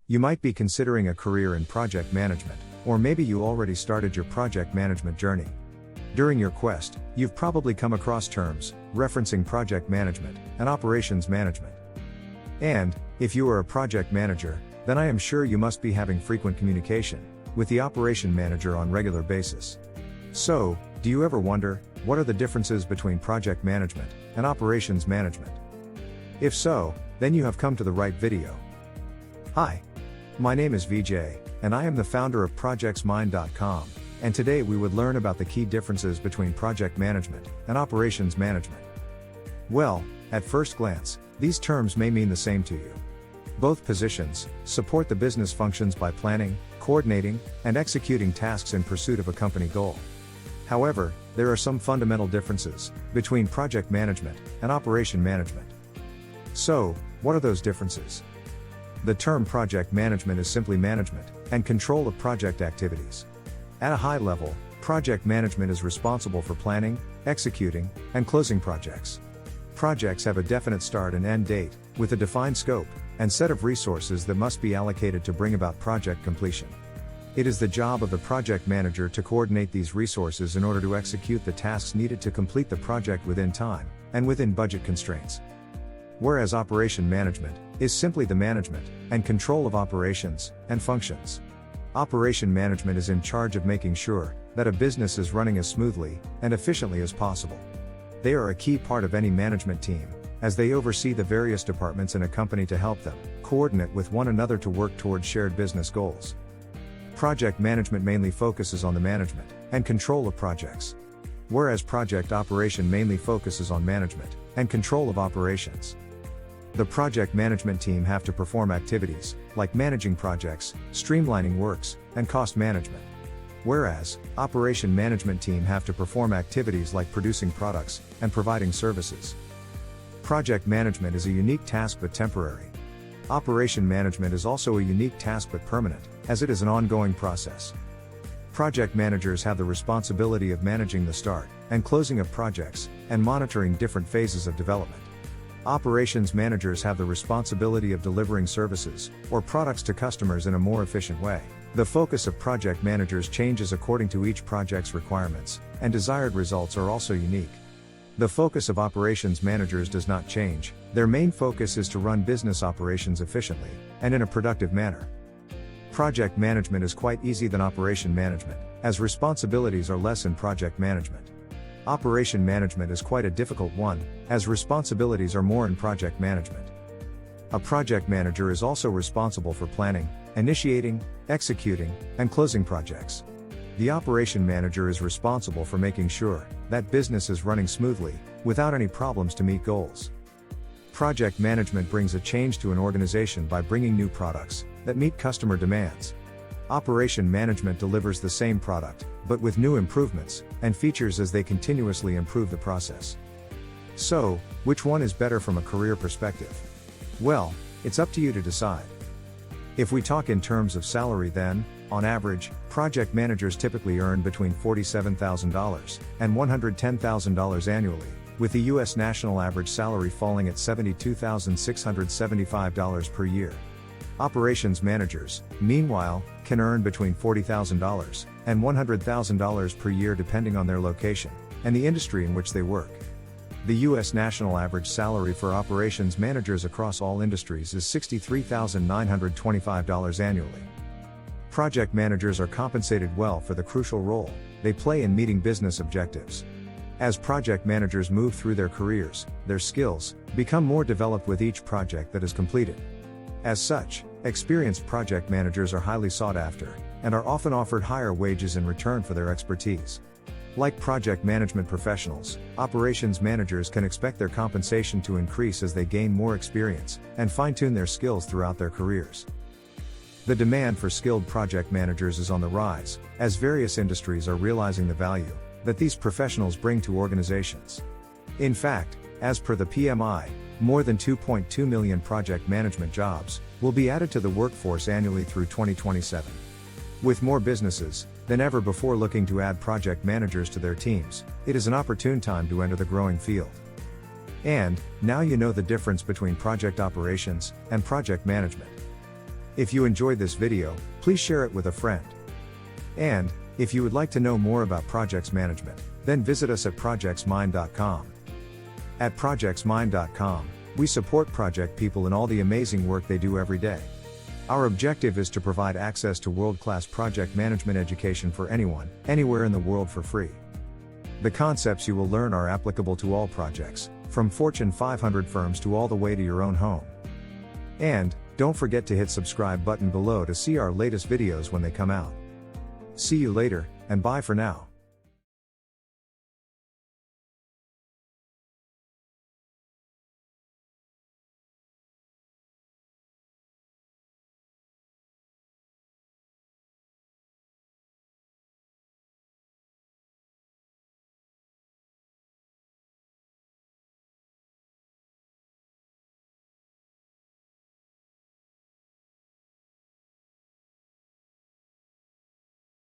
You might be considering a career in project management, or maybe you already started your project management journey. During your quest, you've probably come across terms referencing project management and operations management. And, if you are a project manager, then I am sure you must be having frequent communication with the operation manager on regular basis. So, do you ever wonder, what are the differences between project management and operations management? If so, then you have come to the right video. Hi. My name is VJ, and I am the founder of ProjectsMind.com, and today we would learn about the key differences between project management and operations management. Well, at first glance, these terms may mean the same to you. Both positions support the business functions by planning, coordinating, and executing tasks in pursuit of a company goal. However, there are some fundamental differences between project management and operation management. So, what are those differences? The term project management is simply management and control of project activities. At a high level, project management is responsible for planning, executing, and closing projects. Projects have a definite start and end date, with a defined scope and set of resources that must be allocated to bring about project completion. It is the job of the project manager to coordinate these resources in order to execute the tasks needed to complete the project within time and within budget constraints. Whereas operation management is simply the management and control of operations and functions. Operation management is in charge of making sure that a business is running as smoothly and efficiently as possible. They are a key part of any management team, as they oversee the various departments in a company to help them coordinate with one another to work towards shared business goals. Project management mainly focuses on the management and control of projects, whereas project operation mainly focuses on management and control of operations. The project management team have to perform activities like managing projects, streamlining works, and cost management. Whereas, operation management team have to perform activities like producing products and providing services. Project management is a unique task but temporary. Operation management is also a unique task but permanent, as it is an ongoing process. Project managers have the responsibility of managing the start and closing of projects, and monitoring different phases of development. Operations managers have the responsibility of delivering services or products to customers in a more efficient way. The focus of project managers changes according to each project's requirements, and desired results are also unique. The focus of operations managers does not change. Their main focus is to run business operations efficiently and in a productive manner. Project management is quite easy than operation management, as responsibilities are less in project management. Operation management is quite a difficult one, as responsibilities are more in project management. A project manager is also responsible for planning, initiating, executing, and closing projects. The operation manager is responsible for making sure that business is running smoothly, without any problems to meet goals. Project management brings a change to an organization by bringing new products that meet customer demands. Operation management delivers the same product, but with new improvements and features as they continuously improve the process. So, which one is better from a career perspective? Well, it's up to you to decide. If we talk in terms of salary, then, on average, project managers typically earn between $47,000 and $110,000 annually, with the U.S. national average salary falling at $72,675 per year. Operations managers, meanwhile, can earn between $40,000 and $100,000 per year depending on their location and the industry in which they work. The U.S. national average salary for operations managers across all industries is $63,925 annually. Project managers are compensated well for the crucial role they play in meeting business objectives. As project managers move through their careers, their skills become more developed with each project that is completed. As such, experienced project managers are highly sought after, and are often offered higher wages in return for their expertise. Like project management professionals, operations managers can expect their compensation to increase as they gain more experience and fine-tune their skills throughout their careers. The demand for skilled project managers is on the rise, as various industries are realizing the value that these professionals bring to organizations. In fact, as per the PMI, more than 2.2 million project management jobs will be added to the workforce annually through 2027. With more businesses than ever before looking to add project managers to their teams, it is an opportune time to enter the growing field. And, now you know the difference between project operations and project management. If you enjoyed this video, please share it with a friend. And, if you would like to know more about projects management, then visit us at projectsmind.com. At projectsmind.com, we support project people in all the amazing work they do every day. Our objective is to provide access to world-class project management education for anyone, anywhere in the world for free. The concepts you will learn are applicable to all projects, from Fortune 500 firms to all the way to your own home. And, don't forget to hit subscribe button below to see our latest videos when they come out. See you later, and bye for now.